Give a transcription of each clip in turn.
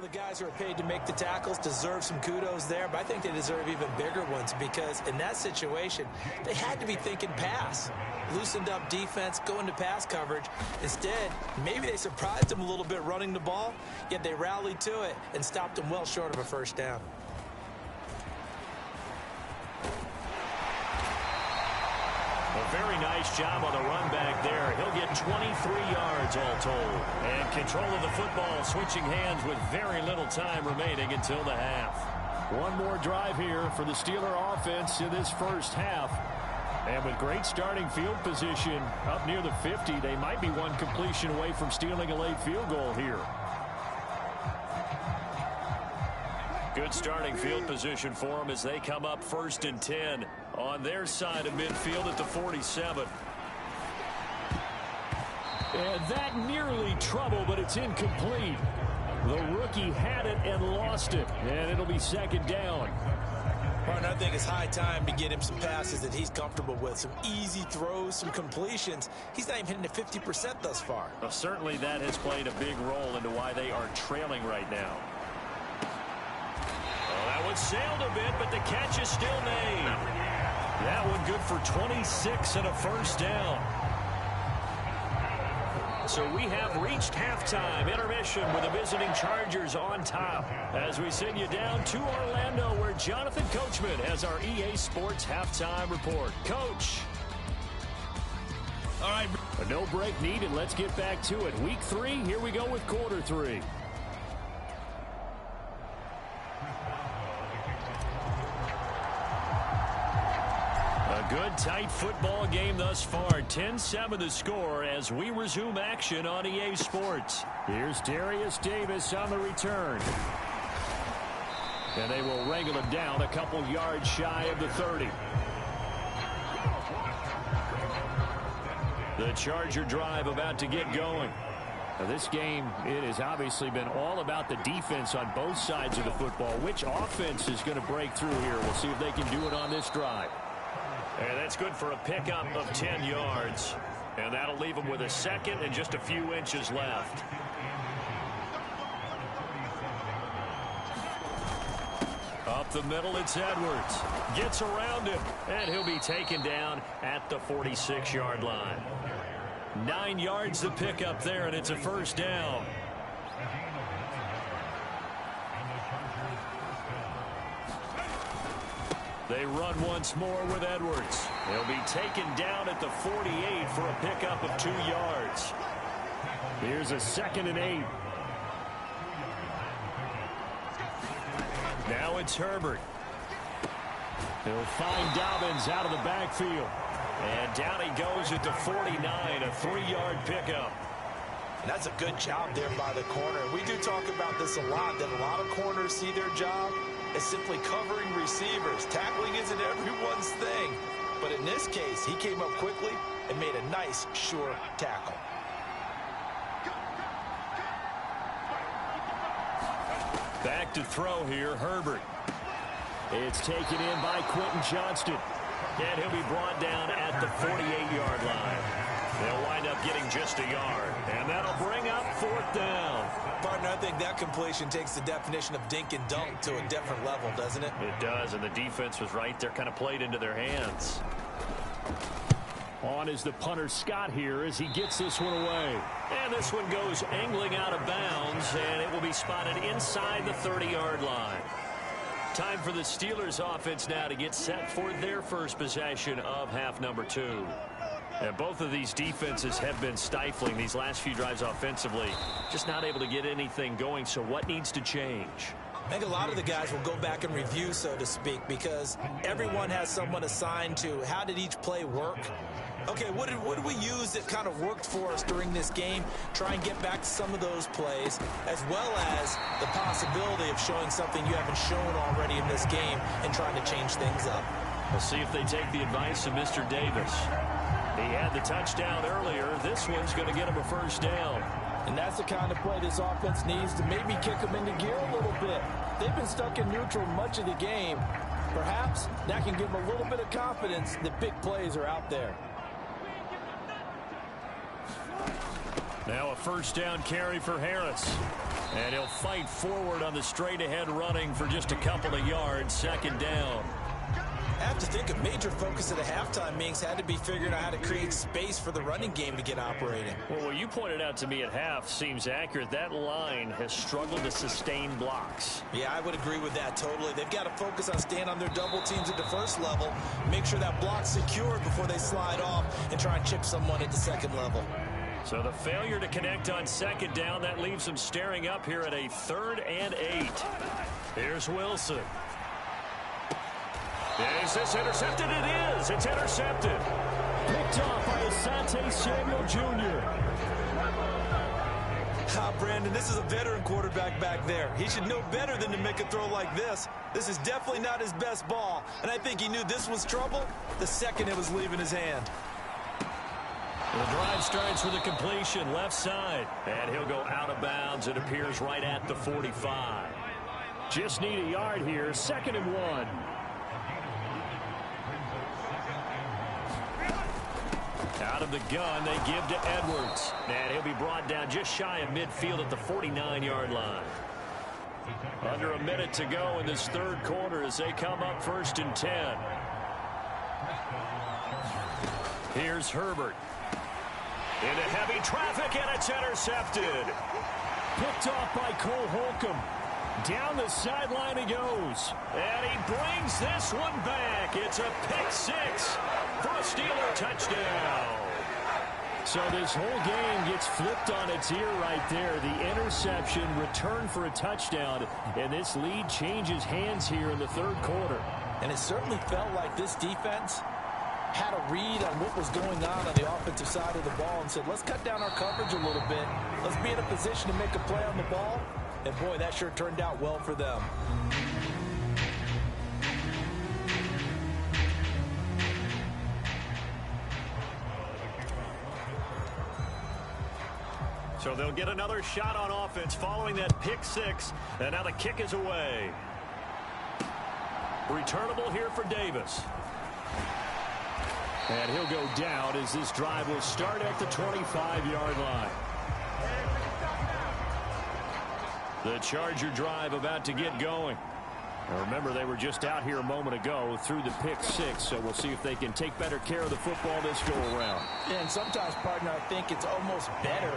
the guys who are paid to make the tackles deserve some kudos there, but I think they deserve even bigger ones because in that situation, they had to be thinking pass. Loosened up defense, going to pass coverage. Instead, maybe they surprised them a little bit running the ball, yet they rallied to it and stopped them well short of a first down. A very nice job on the run back there. He'll get 23 yards all told. And control of the football switching hands with very little time remaining until the half. One more drive here for the Steeler offense in this first half. And with great starting field position up near the 50, they might be one completion away from stealing a late field goal here. Good starting field position for them as they come up 1st and 10 on their side of midfield at the 47. And that nearly trouble, but it's incomplete. The rookie had it and lost it, and it'll be 2nd down. Martin, I think it's high time to get him some passes that he's comfortable with, some easy throws, some completions. He's not even hitting the 50% thus far. Well, certainly that has played a big role into why they are trailing right now. That one sailed a bit, but the catch is still made. That one good for 26 and a first down. So we have reached halftime intermission with the visiting Chargers on top. As we send you down to Orlando where Jonathan Coachman has our EA Sports halftime report. Coach. All right. A no break needed. Let's get back to it. Week 3, here we go with quarter 3. Good, tight football game thus far. 10-7 the score as we resume action on EA Sports. Here's Darius Davis on the return. And they will wrangle him down a couple yards shy of the 30. The Charger drive about to get going. Now this game, it has obviously been all about the defense on both sides of the football. Which offense is going to break through here? We'll see if they can do it on this drive. And that's good for a pickup of 10 yards. And that'll leave them with a second and just a few inches left. Up the middle, it's Edwards. Gets around him, and he'll be taken down at the 46-yard line. 9 yards to pick up there, and it's a first down. They run once more with Edwards. He'll be taken down at the 48 for a pickup of 2 yards. Here's a 2nd and 8. Now it's Herbert. He'll find Dobbins out of the backfield. And down he goes at the 49, a 3-yard pickup. And that's a good job there by the corner. We do talk about this a lot, that a lot of corners see their job as simply covering receivers. Tackling isn't everyone's thing. But in this case, he came up quickly and made a nice, sure tackle. Back to throw here, Herbert. It's taken in by Quentin Johnston. And he'll be brought down at the 48-yard line. They'll wind up getting just a yard. And that'll bring up 4th down. Partner, I think that completion takes the definition of dink and dunk to a different level, doesn't it? It does, and the defense was right there, kind of played into their hands. On is the punter Scott here as he gets this one away. And this one goes angling out of bounds, and it will be spotted inside the 30-yard line. Time for the Steelers offense now to get set for their first possession of half number 2. And both of these defenses have been stifling these last few drives offensively. Just not able to get anything going, so what needs to change? I think a lot of the guys will go back and review, so to speak, because everyone has someone assigned to how did each play work. Okay, what did we use that kind of worked for us during this game? Try and get back to some of those plays, as well as the possibility of showing something you haven't shown already in this game and trying to change things up. We'll see if they take the advice of Mr. Davis. He had the touchdown earlier. This one's going to get him a first down. And that's the kind of play this offense needs to maybe kick them into gear a little bit. They've been stuck in neutral much of the game. Perhaps that can give them a little bit of confidence that big plays are out there. Now a first down carry for Harris. And he'll fight forward on the straight-ahead running for just a couple of yards. Second down. I have to think a major focus at the halftime meetings had to be figuring out how to create space for the running game to get operating. Well, what you pointed out to me at half seems accurate. That line has struggled to sustain blocks. Yeah, I would agree with that totally. They've got to focus on staying on their double teams at the first level, make sure that block's secured before they slide off and try and chip someone at the second level. So the failure to connect on second down, that leaves them staring up here at a 3rd and 8. Here's Wilson. Is this intercepted? It is. It's intercepted. Picked off by Asante Samuel Jr. Brandon, this is a veteran quarterback back there. He should know better than to make a throw like this. This is definitely not his best ball, and I think he knew this was trouble the second it was leaving his hand. The drive starts with a completion left side, and he'll go out of bounds. It appears right at the 45. Just need a yard here. 2nd and 1. Out of the gun, they give to Edwards. And he'll be brought down just shy of midfield at the 49-yard line. Under a minute to go in this 3rd quarter as they come up 1st and 10. Here's Herbert. Into heavy traffic, and it's intercepted. Picked off by Cole Holcomb. Down the sideline he goes. And he brings this one back. It's a pick 6 for a Steeler touchdown. So this whole game gets flipped on its ear right there. The interception, return for a touchdown. And this lead changes hands here in the 3rd quarter. And it certainly felt like this defense had a read on what was going on the offensive side of the ball and said, let's cut down our coverage a little bit. Let's be in a position to make a play on the ball. And, boy, that sure turned out well for them. So they'll get another shot on offense following that pick 6. And now the kick is away. Returnable here for Davis. And he'll go down as this drive will start at the 25-yard line. The Charger drive about to get going. Now remember, they were just out here a moment ago through the pick 6, so we'll see if they can take better care of the football this go-around. Yeah, and sometimes, partner, I think it's almost better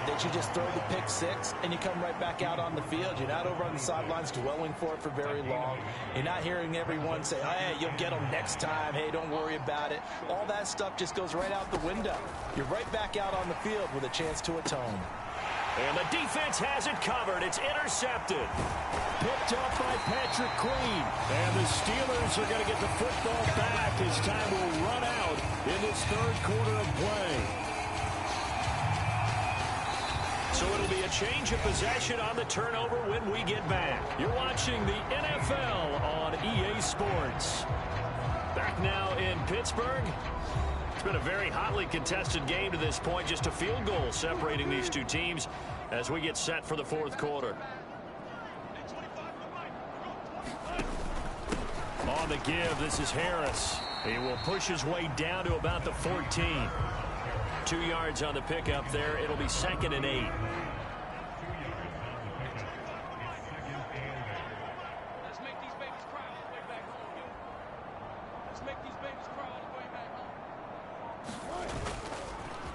that you just throw the pick 6 and you come right back out on the field. You're not over on the sidelines dwelling for it for very long. You're not hearing everyone say, hey, you'll get them next time. Hey, don't worry about it. All that stuff just goes right out the window. You're right back out on the field with a chance to atone. And the defense has it covered. It's intercepted. Picked off by Patrick Queen. And the Steelers are going to get the football back as time will run out in this 3rd quarter of play. So it'll be a change of possession on the turnover when we get back. You're watching the NFL on EA Sports. Back now in Pittsburgh. It's been a very hotly contested game to this point. Just a field goal separating these two teams as we get set for the 4th quarter. On the give, this is Harris. He will push his way down to about the 14. 2 yards on the pickup there. It'll be 2nd and 8.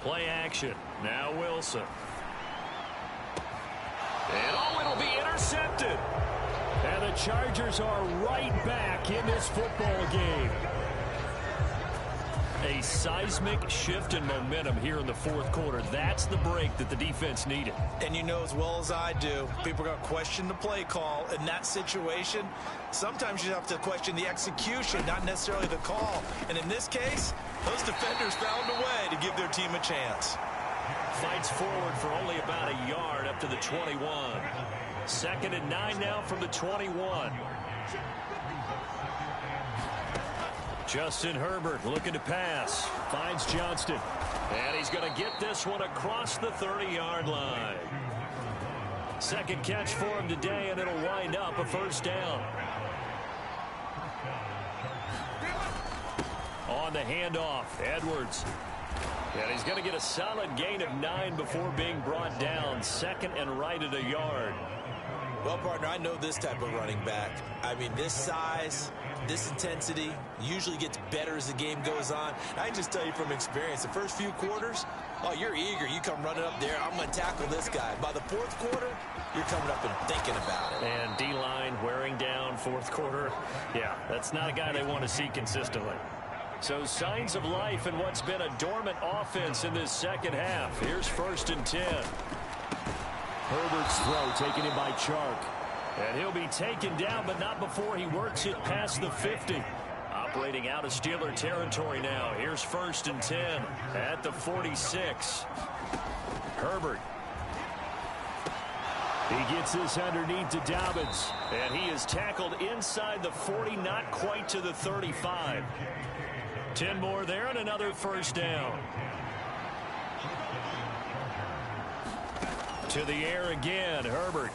Play action. Now Wilson. And it'll be intercepted. And the Chargers are right back in this football game. A seismic shift in momentum here in the 4th quarter. That's the break that the defense needed. And you know as well as I do, people are going to question the play call in that situation. Sometimes you have to question the execution, not necessarily the call. And in this case, those defenders found a way to give their team a chance. Fights forward for only about a yard up to the 21. 2nd and 9 now from the 21. Justin Herbert looking to pass. Finds Johnston. And he's going to get this one across the 30-yard line. 2nd catch for him today, and it'll wind up a 1st down. On the handoff, Edwards. And he's going to get a solid gain of 9 before being brought down. Second and right at a yard. Well, partner, I know this type of running back. I mean, this size, this intensity usually gets better as the game goes on. I can just tell you from experience, the first few quarters, oh, you're eager. You come running up there. I'm going to tackle this guy. By the fourth quarter, you're coming up and thinking about it. And D-line wearing down fourth quarter. Yeah, that's not a guy they want to see consistently. So signs of life in what's been a dormant offense in this second half. Here's 1st and 10. Herbert's throw taken in by Chark. And he'll be taken down, but not before he works it past the 50. Operating out of Steeler territory now. Here's 1st and 10 at the 46. Herbert. He gets this underneath to Dobbins. And he is tackled inside the 40, not quite to the 35. 10 more there and another 1st down. To the air again, Herbert.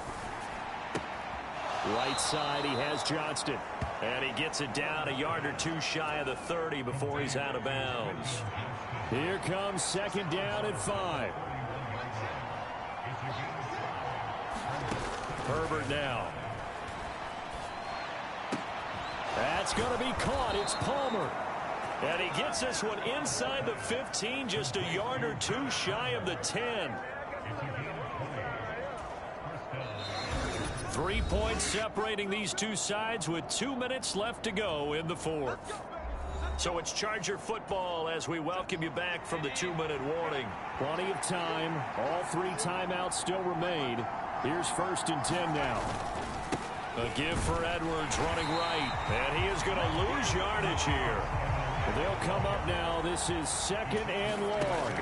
Right side, he has Johnston. And he gets it down a yard or 2 shy of the 30 before he's out of bounds. Here comes 2nd down and 5. Herbert now. That's going to be caught. It's Palmer. And he gets this one inside the 15, just a yard or 2 shy of the 10. 3 points separating these two sides with 2 minutes left to go in the 4th. So it's Charger football as we welcome you back from the 2-minute warning. Plenty of time. All 3 timeouts still remain. Here's 1st and 10 now. A give for Edwards running right. And he is going to lose yardage here. They'll come up now. This is 2nd and long.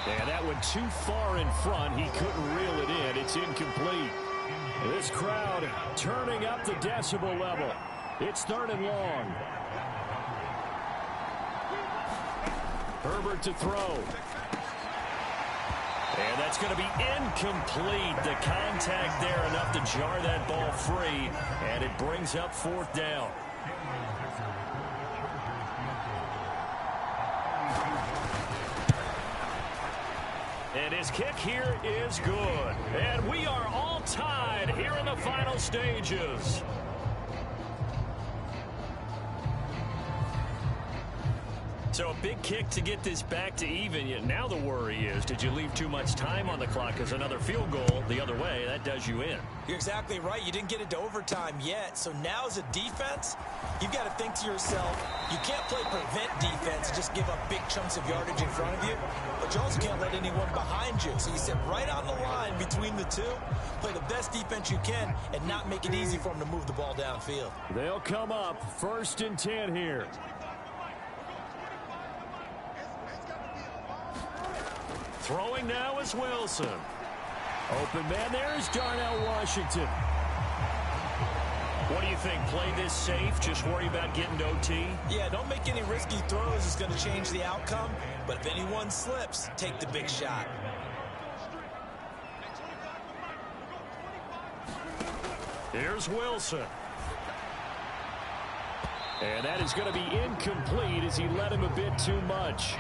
And that went too far in front. He couldn't reel it in. It's incomplete. This crowd turning up the decibel level. It's 3rd and long. Herbert to throw. And that's going to be incomplete. The contact there enough to jar that ball free. And it brings up 4th down. And his kick here is good. And we are all tied here in the final stages. So a big kick to get this back to even. Yet now the worry is, did you leave too much time on the clock? Because another field goal the other way, that does you in. You're exactly right. You didn't get it to overtime yet. So now as a defense, you've got to think to yourself, you can't play prevent defense and just give up big chunks of yardage in front of you. But you also can't let anyone behind you. So you sit right on the line between the two, play the best defense you can, and not make it easy for them to move the ball downfield. They'll come up 1st and 10 here. Throwing now is Wilson. Open man there is Darnell Washington. What do you think? Play this safe? Just worry about getting to OT? Yeah, don't make any risky throws. It's going to change the outcome. But if anyone slips, take the big shot. Here's Wilson. And that is going to be incomplete as he led him a bit too much.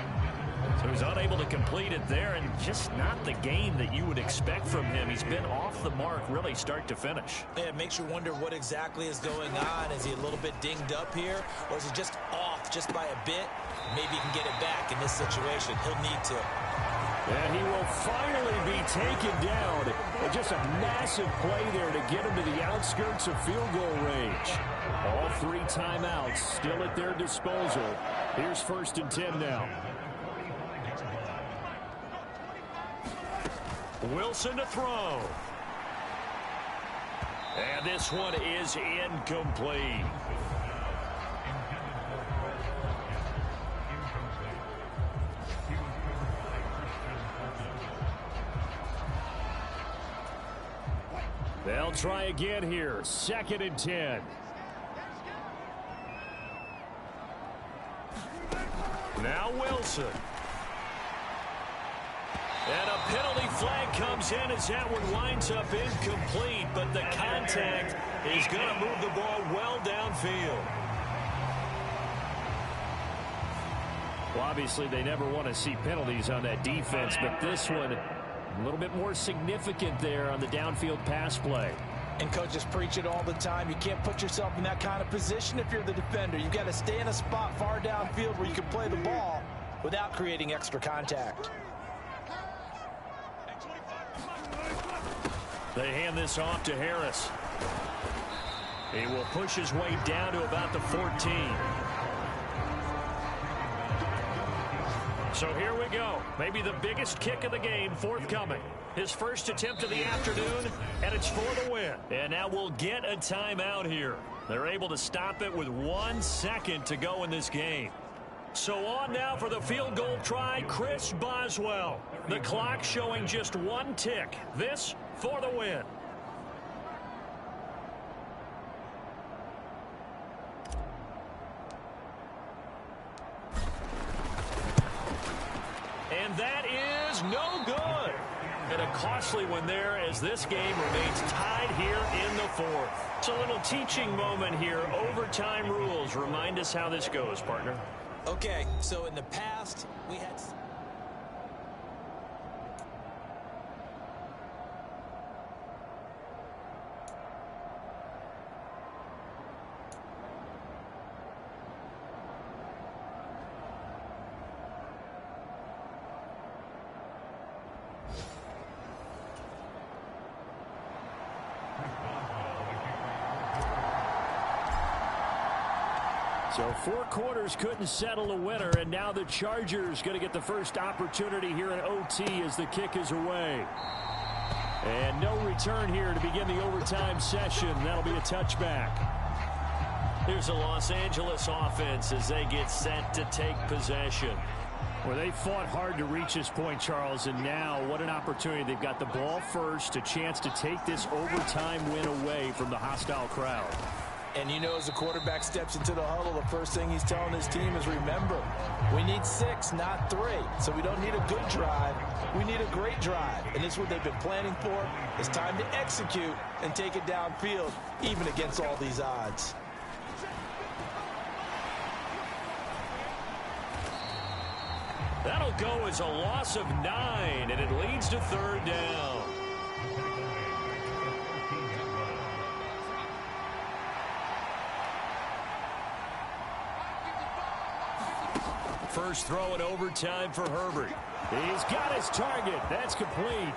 So he's unable to complete it there, and just not the game that you would expect from him. He's been off the mark really start to finish. Yeah, it makes you wonder what exactly is going on. Is he a little bit dinged up here, or is he just off just by a bit? Maybe he can get it back in this situation. He'll need to. And he will finally be taken down. And just a massive play there to get him to the outskirts of field goal range. All 3 timeouts still at their disposal. Here's 1st and 10 now. Wilson to throw. And this one is incomplete. They'll try again here. 2nd and 10. Now Wilson. And a penalty flag comes in as that one winds up incomplete, but the contact is going to move the ball well downfield. Well, obviously, they never want to see penalties on that defense, but this one a little bit more significant there on the downfield pass play. And coaches preach it all the time. You can't put yourself in that kind of position if you're the defender. You've got to stay in a spot far downfield where you can play the ball without creating extra contact. They hand this off to Harris. He will push his way down to about the 14. So here we go. Maybe the biggest kick of the game forthcoming. His first attempt of the afternoon, and it's for the win. And now we'll get a timeout here. They're able to stop it with 1 second to go in this game. So on now for the field goal try, Chris Boswell. The clock showing just 1 tick. This for the win. And that is no good. And a costly one there as this game remains tied here in the 4th. It's a little teaching moment here. Overtime rules. Remind us how this goes, partner. Okay, so in the past, we had... So 4 quarters couldn't settle a winner, and now the Chargers going to get the first opportunity here in OT as the kick is away. And no return here to begin the overtime session. That'll be a touchback. Here's the Los Angeles offense as they get set to take possession. Well, they fought hard to reach this point, Charles, and now what an opportunity. They've got the ball first, a chance to take this overtime win away from the hostile crowd. And you know, as the quarterback steps into the huddle, the first thing he's telling his team is, remember, we need 6, not 3. So we don't need a good drive. We need a great drive. And this is what they've been planning for. It's time to execute and take it downfield, even against all these odds. That'll go as a loss of 9, and it leads to 3rd down. First throw in overtime for Herbert. He's got his target. That's complete.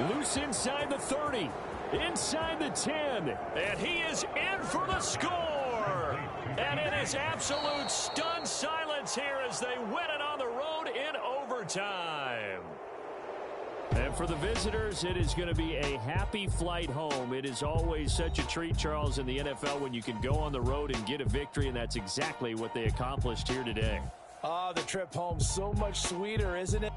Loose inside the 30. Inside the 10. And he is in for the score. And it is absolute stunned silence here as they win it on the road in overtime. And for the visitors, it is going to be a happy flight home. It is always such a treat, Charles, in the NFL when you can go on the road and get a victory, and that's exactly what they accomplished here today. The trip home so much sweeter, isn't it?